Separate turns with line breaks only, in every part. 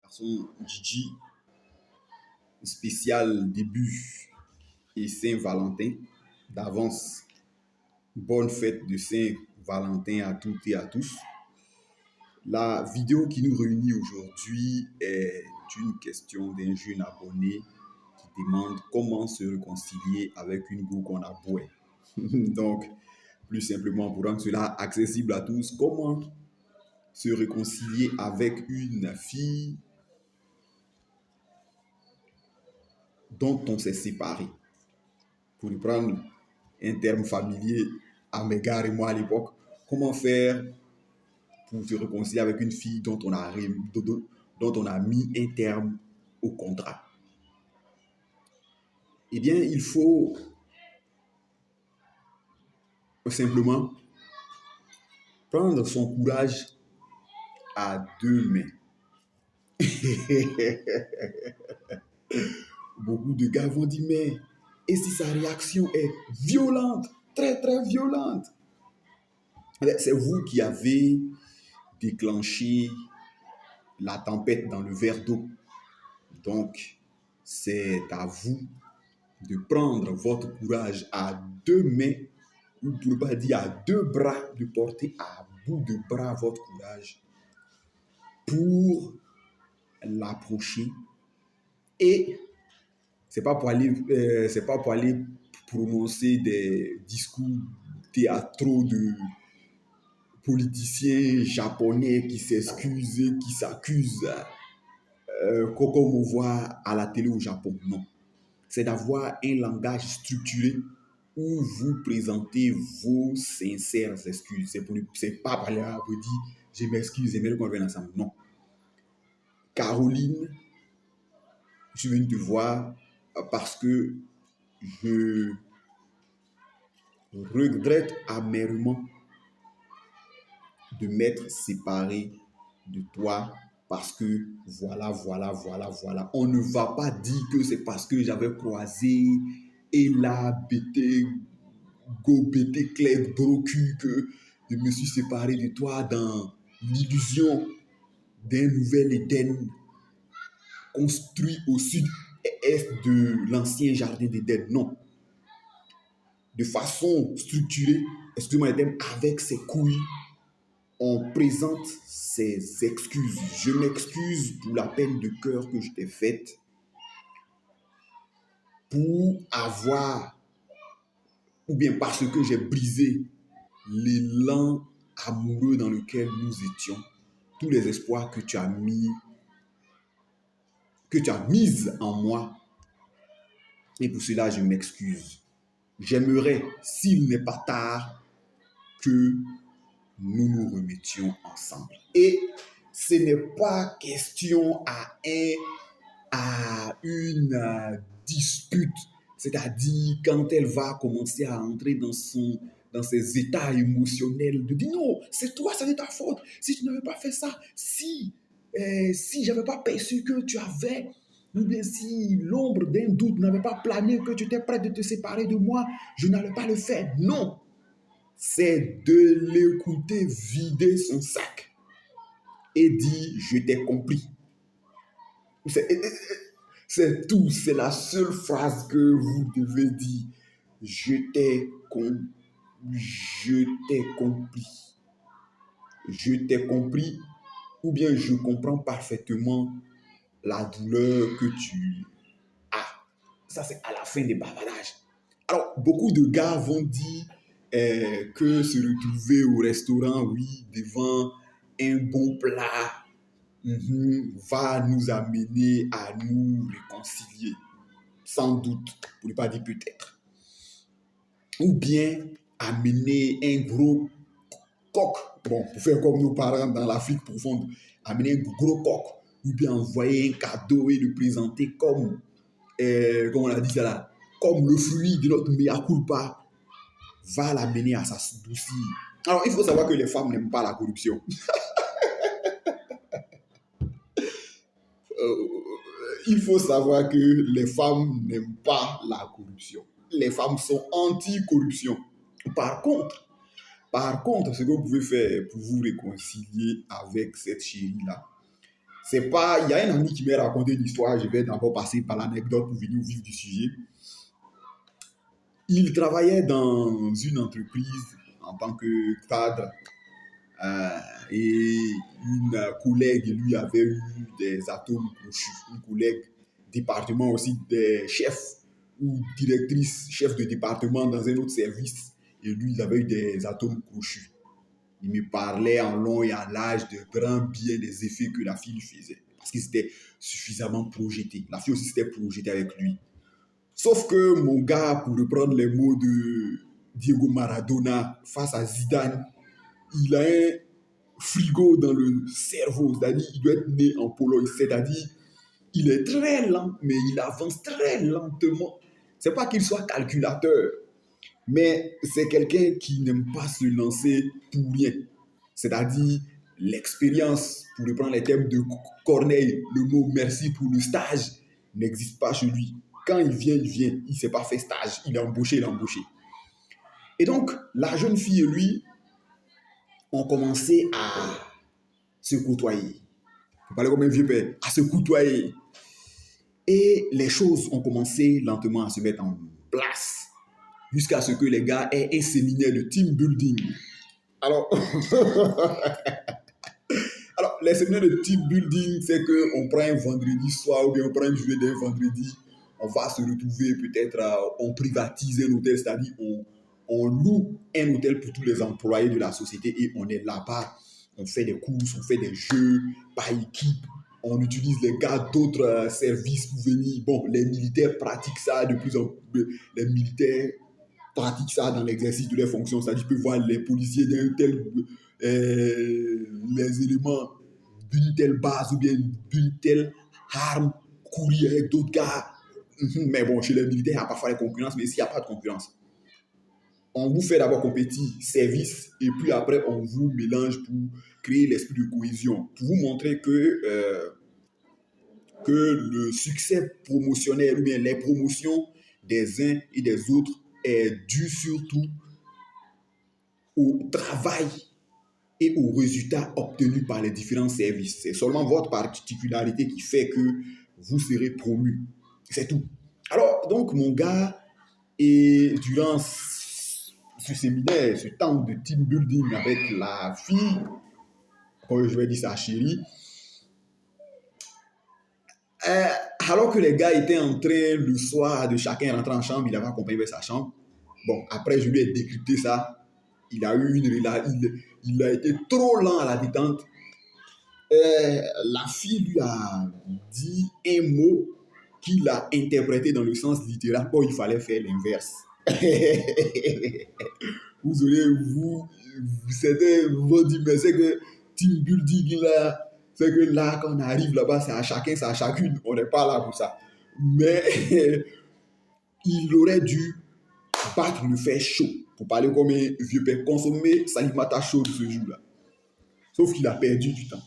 Son Gigi, spécial début et Saint-Valentin. D'avance, bonne fête de Saint-Valentin à toutes et à tous. La vidéo qui nous réunit aujourd'hui est une question d'un jeune abonné qui demande comment se réconcilier avec une go qu'on a bouée. Donc, plus simplement pour rendre cela accessible à tous, comment se réconcilier avec une fille dont on s'est séparé. Pour reprendre un terme familier à mes gars et moi à l'époque, comment faire pour se réconcilier avec une fille dont on a mis un terme au contrat. Eh bien, il faut simplement prendre son courage à deux mains. Beaucoup de gars vont dire, mais et si sa réaction est violente, très très violente? C'est vous qui avez déclenché la tempête dans le verre d'eau. Donc, c'est à vous de prendre votre courage à deux mains, ou pour ne pas dire à deux bras, de porter à bout de bras votre courage pour l'approcher. Et c'est pas pour aller prononcer des discours théâtraux de politiciens japonais qui s'excusent, qui s'accusent, comme on voit à la télé au Japon. Non. C'est d'avoir un langage structuré où vous présentez vos sincères excuses. C'est pas parler à vous dire je m'excuse, j'aimerais qu'on revienne ensemble. Non. Caroline, je suis venu te voir parce que je regrette amèrement de m'être séparé de toi parce que voilà. On ne va pas dire que c'est parce que j'avais croisé Ella, BT, Go, BT, Clef, Brocu que je me suis séparé de toi dans l'illusion d'un nouvel Éden construit au sud-est de l'ancien jardin d'Éden. Non. De façon structurée, excusez-moi, avec ses couilles, on présente ses excuses. Je m'excuse pour la peine de cœur que je t'ai faite, pour avoir, ou bien parce que j'ai brisé l'élan amoureux dans lequel nous étions, tous les espoirs que tu as mis en moi. Et pour cela, je m'excuse. J'aimerais, s'il n'est pas tard, que nous nous remettions ensemble. Et ce n'est pas question à une dispute, c'est-à-dire quand elle va commencer à entrer dans ses états émotionnels, de dire non, c'est toi, c'est de ta faute. Si tu n'avais pas fait ça, si j'avais pas perçu que tu avais, ou bien si l'ombre d'un doute n'avait pas plané, que tu étais prêt de te séparer de moi, je n'allais pas le faire. Non. C'est de l'écouter vider son sac et dire je t'ai compris. C'est tout, c'est la seule phrase que vous devez dire. Je t'ai compris. Je t'ai compris, ou bien je comprends parfaitement la douleur que tu as. Ça, c'est à la fin des bavardages. Alors, beaucoup de gars vont dire que se retrouver au restaurant, oui, devant un bon plat, va nous amener à nous réconcilier. Sans doute, pour ne pas dire peut-être. Ou bien amener un gros coq. Bon, pour faire comme nos parents dans l'Afrique profonde, amener un gros coq. Ou bien envoyer un cadeau et le présenter comme, comme on a dit ça là, comme le fruit de notre mea culpa, va l'amener à s'adoucir. Alors, il faut savoir que les femmes n'aiment pas la corruption. Il faut savoir que les femmes n'aiment pas la corruption. Les femmes sont anti-corruption. Par contre, ce que vous pouvez faire pour vous réconcilier avec cette chérie-là, C'est pas, il y a un ami qui m'a raconté une histoire, je vais d'abord passer par l'anecdote pour venir au vif du sujet. Il travaillait dans une entreprise en tant que cadre euh, et une collègue lui avait eu des atomes crochus. Une collègue département aussi, des chefs ou directrice, chef de département dans un autre service et lui il avait eu des atomes crochus. Il me parlait en long et en large de grand bien des effets que la fille lui faisait. Parce qu'il s'était suffisamment projeté. La fille aussi s'était projetée avec lui. Sauf que mon gars, pour reprendre les mots de Diego Maradona face à Zidane, il a un frigo dans le cerveau. C'est-à-dire, il doit être né en Pologne. C'est-à-dire, il est très lent, mais il avance très lentement. C'est pas qu'il soit calculateur, mais c'est quelqu'un qui n'aime pas se lancer pour rien. C'est-à-dire, l'expérience, pour reprendre les termes de Corneille, le mot merci pour le stage n'existe pas chez lui. Quand il vient, il vient. Il ne s'est pas fait stage. Il est embauché, il est embauché. Et donc, la jeune fille et lui ont commencé à se côtoyer. Vous parlez comme un vieux père, à se côtoyer. Et les choses ont commencé lentement à se mettre en place jusqu'à ce que les gars aient un séminaire de team building. Alors, les séminaires de team building, c'est qu'on prend un vendredi soir ou bien on prend une journée d'un vendredi, on va se retrouver peut-être, on privatise un hôtel, c'est-à-dire on loue un hôtel pour tous les employés de la société et on est là-bas, on fait des courses, on fait des jeux par équipe, on utilise les gars d'autres services pour venir. Bon, les militaires pratiquent ça de plus en plus, les militaires pratiquent ça dans l'exercice de leurs fonctions, c'est-à-dire tu peux voir les policiers d'un tel, les éléments d'une telle base ou bien d'une telle arme courir avec d'autres gars. Mais bon, chez les militaires, il y a parfois la concurrence, mais ici, il n'y a pas de concurrence. On vous fait d'abord compétir service et puis après, on vous mélange pour créer l'esprit de cohésion, pour vous montrer que le succès promotionnel ou bien les promotions des uns et des autres est dû surtout au travail et aux résultats obtenus par les différents services. C'est seulement votre particularité qui fait que vous serez promu. C'est tout. Alors, donc, mon gars, et durant ce séminaire, ce temps de team building avec la fille, comme je vais dire sa chérie, alors que les gars étaient en train le soir de chacun rentrer en chambre, il avait accompagné vers sa chambre. Bon, après, je lui ai décrypté ça. Il a eu il a été trop lent à la détente. La fille lui a dit un mot qu'il a interprété dans le sens littéral. Bon, il fallait faire l'inverse. Vous aurez, certains vont dire, mais c'est que team building là, c'est que là, quand on arrive là-bas, c'est à chacun, c'est à chacune. On n'est pas là pour ça. Mais il aurait dû battre le fer chaud. Pour parler comme un vieux père, consommer Salimata chaud ce jour-là. Sauf qu'il a perdu du temps.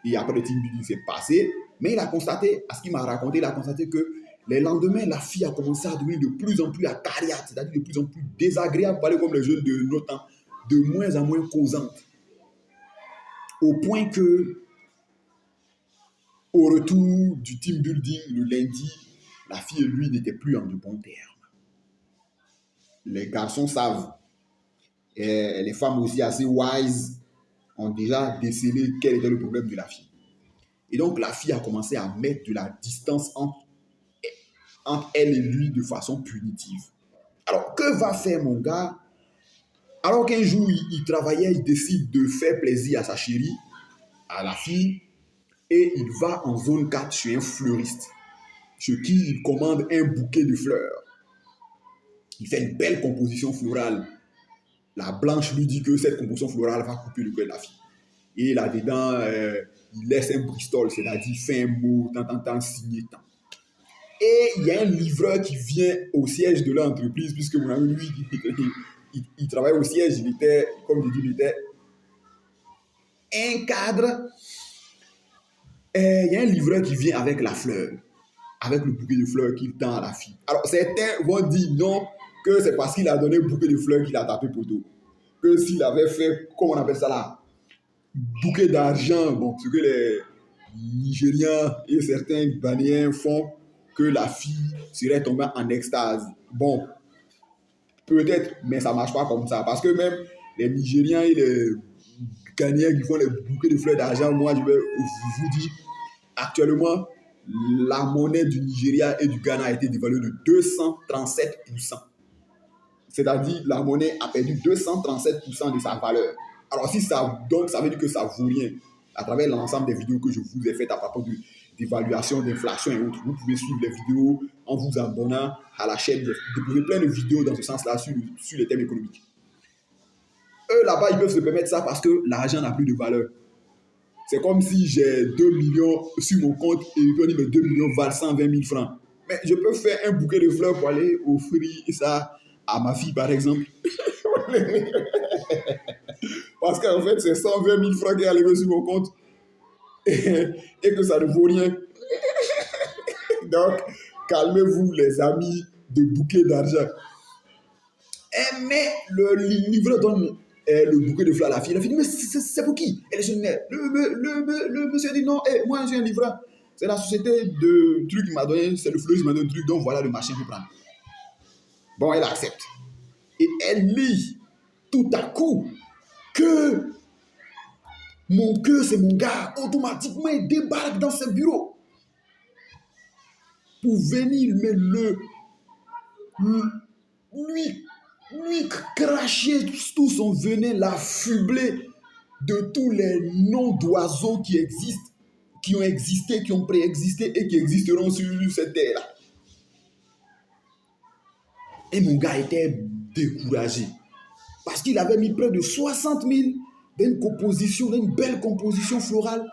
Et après, le team building s'est passé. Mais il a constaté, à ce qu'il m'a raconté, il a constaté que les lendemains, la fille a commencé à devenir de plus en plus acariate, c'est-à-dire de plus en plus désagréable, parler comme les jeunes de notre temps, de moins en moins causante. Au point que, au retour du team building le lundi, la fille et lui n'étaient plus en de bons termes. Les garçons savent. Et les femmes aussi assez wise ont déjà décelé quel était le problème de la fille. Et donc, la fille a commencé à mettre de la distance entre elle et lui de façon punitive. Alors, que va faire mon gars? Alors qu'un jour, il travaillait, il décide de faire plaisir à sa chérie, à la fille, et il va en zone 4 chez un fleuriste, chez qui il commande un bouquet de fleurs. Il fait une belle composition florale. La blanche lui dit que cette composition florale va couper le cœur de la fille. Et là-dedans, il laisse un bristol, c'est-à-dire fait un mot, tant, signé, tant. Et il y a un livreur qui vient au siège de l'entreprise, puisque mon ami, lui, il travaille au siège, il était, comme je dis, il était un cadre. Et il y a un livreur qui vient avec la fleur, avec le bouquet de fleurs qu'il tend à la fille. Alors, certains vont dire non, que c'est parce qu'il a donné un bouquet de fleurs qu'il a tapé poteau. Que s'il avait fait, comment on appelle ça là, bouquet d'argent, bon, ce que Nigérians et certains Ghanéens font que la fille serait tombée en extase. Bon, peut-être, mais ça ne marche pas comme ça. Parce que même les Nigériens et les Ghanéens qui font les bouquets de fleurs d'argent, moi, je vais vous dire, actuellement, la monnaie du Nigeria et du Ghana a été dévaluée de 237%. C'est-à-dire, la monnaie a perdu 237% de sa valeur. Alors, si ça, donc, ça veut dire que ça vaut rien. À travers l'ensemble des vidéos que je vous ai faites à propos d'évaluation, d'inflation et autres, vous pouvez suivre les vidéos en vous abonnant à la chaîne. Vous pouvez plein de vidéos dans ce sens-là sur les thèmes économiques. Eux, là-bas, ils peuvent se permettre ça parce que l'argent n'a plus de valeur. C'est comme si j'ai 2 millions sur mon compte et ils peuvent dire que 2 millions valent 120 000 francs. Mais je peux faire un bouquet de fleurs pour aller offrir ça à ma fille, par exemple. Parce qu'en fait, c'est 120 000 francs qui est arrivé sur mon compte et que ça ne vaut rien. Donc, calmez-vous, les amis de bouquet d'argent. Mais le livreur donne le bouquet de fleurs à la fille. La fille dit, mais c'est pour qui? Elle est géniale. Le monsieur dit, non, moi je suis un livreur. C'est la société de trucs qui m'a donné, c'est le fleuriste qui m'a donné un truc, donc voilà le machin que je prends. Bon, elle accepte. Et elle lit tout à coup que c'est mon gars, automatiquement il débarque dans ce bureau pour venir lui cracher tout son venin, l'affubler de tous les noms d'oiseaux qui existent, qui ont existé, qui ont préexisté et qui existeront sur cette terre-là. Et mon gars était découragé parce qu'il avait mis près de 60 000 d'une belle composition florale.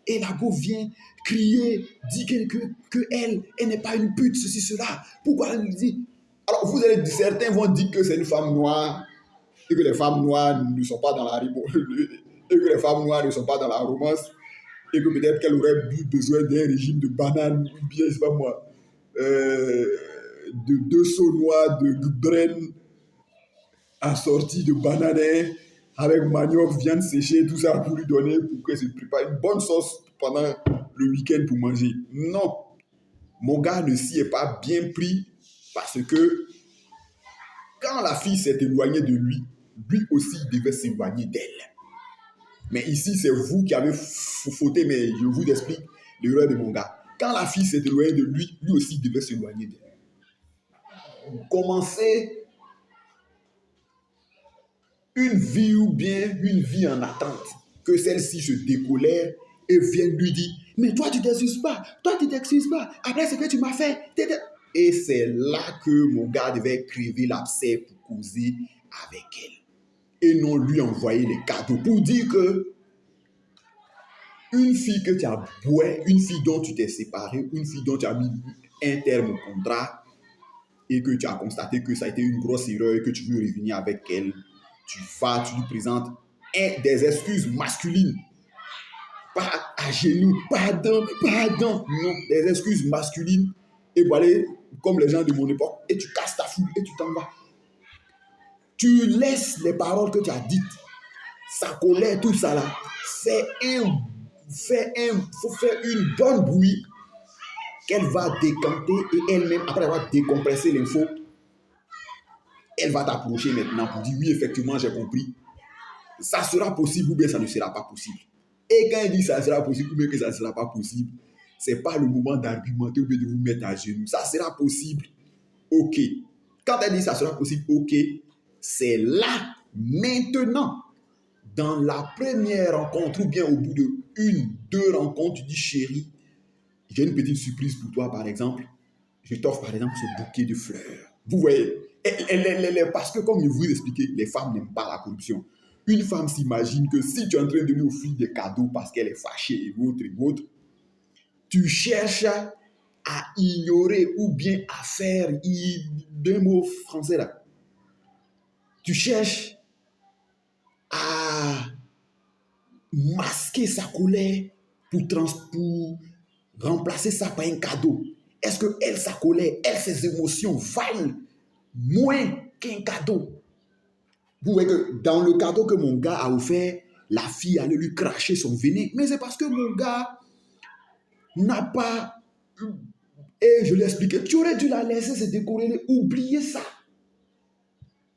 Et la go vient crier, dit qu'elle n'est pas une pute, ceci, cela. Pourquoi elle dit? Alors, certains vont dire que c'est une femme noire et que les femmes noires ne sont pas dans la et que les femmes noires ne sont pas dans la romance et que peut-être qu'elle aurait besoin d'un régime de bananes ou bien, je sais pas moi, de 2 seaux noirs de graines assorties de bananes avec manioc, viande séchée, tout ça pour lui donner, pour que se prépare une bonne sauce pendant le week-end pour manger. Non, mon gars ne s'y est pas bien pris parce que quand la fille s'est éloignée de lui, lui aussi devait s'éloigner d'elle. Mais ici, c'est vous qui avez fauté, mais je vous explique l'erreur de mon gars. Quand la fille s'est éloignée de lui, lui aussi devait s'éloigner d'elle. Commencez une vie ou bien une vie en attente, que celle-ci se décolère et vienne lui dire, mais toi tu t'excuses pas, après ce que tu m'as fait. Et c'est là que mon gars devait crever l'abcès pour causer avec elle. Et non lui envoyer les cadeaux pour dire que une fille que tu as boué, une fille dont tu t'es séparé, une fille dont tu as mis un terme au contrat et que tu as constaté que ça a été une grosse erreur et que tu veux revenir avec elle, tu lui présentes des excuses masculines. Pas à genoux, pardon, non, des excuses masculines. Et voilà, comme les gens de mon époque, et tu casses ta foule et tu t'en vas. Tu laisses les paroles que tu as dites, sa colère, tout ça là. Faut faire une bonne bouillie qu'elle va décanter et elle-même, après avoir décompressé l'info, elle va t'approcher maintenant pour dire oui, effectivement, j'ai compris. Ça sera possible ou bien ça ne sera pas possible. Et quand elle dit ça sera possible ou bien que ça ne sera pas possible, ce n'est pas le moment d'argumenter ou bien de vous mettre à genoux. Ça sera possible, ok. Quand elle dit ça sera possible, ok, c'est là, maintenant, dans la première rencontre ou bien au bout de 1-2 rencontres, tu dis chérie, j'ai une petite surprise pour toi par exemple. Je t'offre par exemple ce bouquet de fleurs. Vous voyez, parce que comme je vous expliqué, les femmes n'aiment pas la corruption. Une femme s'imagine que si tu es en train de lui offrir des cadeaux parce qu'elle est fâchée et autres, tu cherches à ignorer ou bien à faire, deux mots français là, tu cherches à masquer sa colère pour remplacer ça par un cadeau. Est-ce que elle, sa colère, elle, ses émotions valent moins qu'un cadeau? Vous voyez que dans le cadeau que mon gars a offert, la fille allait lui cracher son venin. Mais c'est parce que mon gars n'a pas... Et je lui ai expliqué, tu aurais dû la laisser se décorer, oublier ça.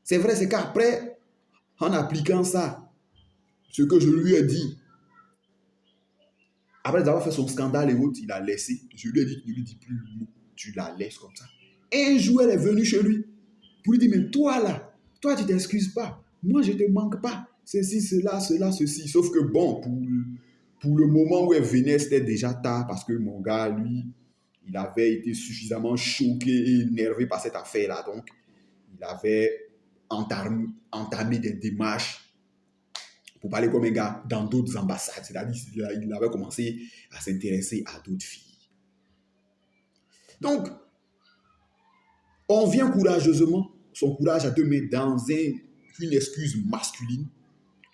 C'est vrai, c'est qu'après, en appliquant ça, ce que je lui ai dit, après avoir fait son scandale et autres, il a laissé. Je lui ai dit, ne lui dis plus le mot, tu la laisses comme ça. Et un jour, elle est venue chez lui pour lui dire, mais toi là, toi tu t'excuses pas, moi je te manque pas, ceci, cela, ceci. Sauf que bon, pour le moment où elle venait, c'était déjà tard parce que mon gars, lui, il avait été suffisamment choqué et énervé par cette affaire-là. Donc, il avait entamé des démarches pour parler comme un gars dans d'autres ambassades. C'est-à-dire qu'il avait commencé à s'intéresser à d'autres filles. Donc, on vient courageusement, son courage à deux mains, dans une excuse masculine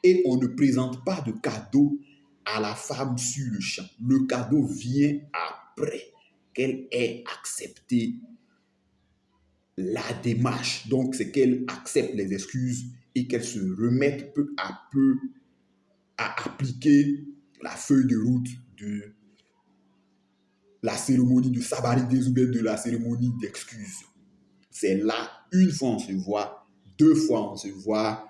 et on ne présente pas de cadeau à la femme sur le champ. Le cadeau vient après qu'elle ait accepté la démarche. Donc, c'est qu'elle accepte les excuses et qu'elle se remette peu à peu à appliquer la feuille de route de la cérémonie de Sabarité ou bien de la cérémonie d'excuses. C'est là, une fois on se voit, deux fois on se voit,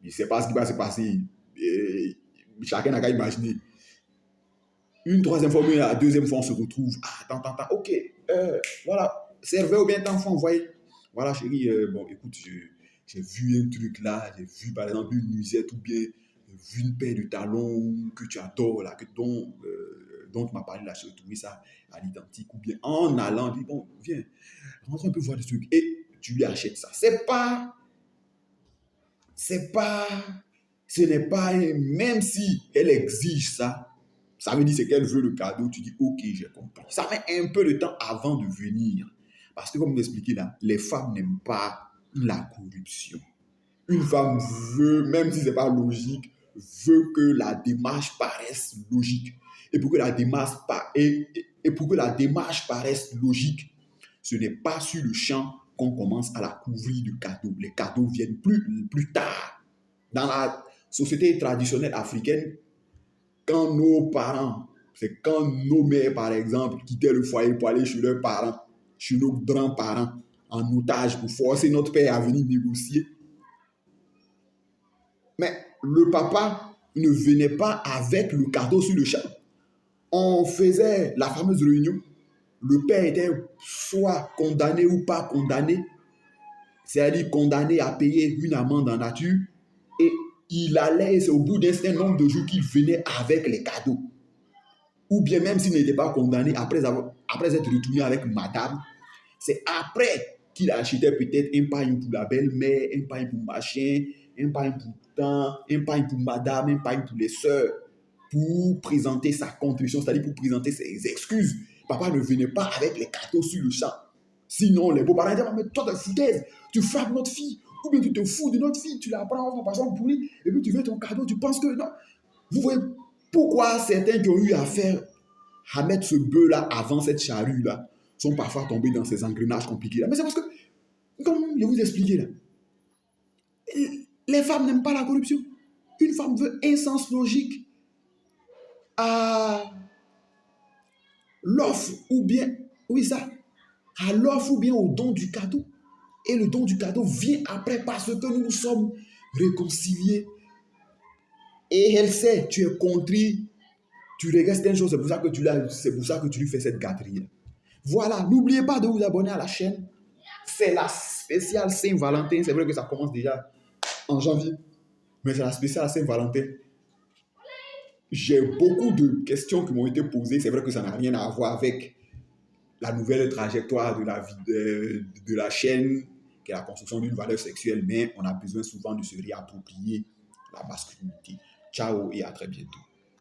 je ne sais pas ce qui va se passer. Et chacun n'a qu'à imaginer. Une troisième fois, mais la deuxième fois, on se retrouve. Ah, attends, ok, voilà, servez ou bien tant fois, vous voyez. Voilà, chérie, bon, écoute, j'ai vu un truc là, j'ai vu par exemple une nuisette ou bien vu une paire de talons que tu adores là, dont tu m'as parlé là, j'ai trouvé ça à l'identique. Ou bien en allant, dis bon, viens, rentre un peu voir des trucs. Et tu lui achètes ça. Ce n'est pas, même si elle exige ça, ça veut dire c'est qu'elle veut le cadeau, tu dis ok, j'ai compris. Ça met un peu de temps avant de venir. Parce que comme vous l'expliquez là, les femmes n'aiment pas la corruption. Une femme veut, même si ce n'est pas logique, veut que la démarche paraisse logique. Et pour que la démarche paraisse logique, ce n'est pas sur le champ qu'on commence à la couvrir de cadeaux. Les cadeaux viennent plus tard. Dans la société traditionnelle africaine, quand nos parents, c'est quand nos mères, par exemple, quittaient le foyer pour aller chez leurs parents, chez nos grands-parents, en otage pour forcer notre père à venir négocier. Mais le papa ne venait pas avec le cadeau sur le champ. On faisait la fameuse réunion. Le père était soit condamné ou pas condamné, c'est-à-dire condamné à payer une amende en nature, et il allait, c'est au bout d'un certain nombre de jours qu'il venait avec les cadeaux. Ou bien même s'il n'était pas condamné, après être retourné avec madame, c'est après qu'il achetait peut-être un pain pour la belle-mère, un pain pour machin, un pain pour tant, un pain pour madame, un pain pour les sœurs, pour présenter sa contribution, c'est-à-dire pour présenter ses excuses. Papa ne venait pas avec les cadeaux sur le champ. Sinon, les beaux-parents disaient, mais toi, t'es foutaise, tu frappes notre fille, ou bien tu te fous de notre fille, tu la prends par exemple pour lui, et puis tu veux ton cadeau, tu penses que non. Vous voyez pourquoi certains qui ont eu affaire à mettre ce bœuf-là avant cette charrue-là sont parfois tombés dans ces engrenages compliqués-là. Mais c'est parce que, comme je vous expliquais là, les femmes n'aiment pas la corruption. Une femme veut un sens logique à l'offre ou bien, oui ça, à l'offre ou bien au don du cadeau. Et le don du cadeau vient après parce que nous nous sommes réconciliés. Et elle sait, tu es contrit, tu regrettes certaines choses, c'est pour ça que tu lui fais cette gâterie. Voilà, n'oubliez pas de vous abonner à la chaîne. C'est la spéciale Saint-Valentin. C'est vrai que ça commence déjà en janvier, mais c'est la spéciale Saint-Valentin. J'ai beaucoup de questions qui m'ont été posées. C'est vrai que ça n'a rien à voir avec la nouvelle trajectoire de la vie de la chaîne, qui est la construction d'une valeur sexuelle, mais on a besoin souvent de se réapproprier la masculinité. Ciao et à très bientôt.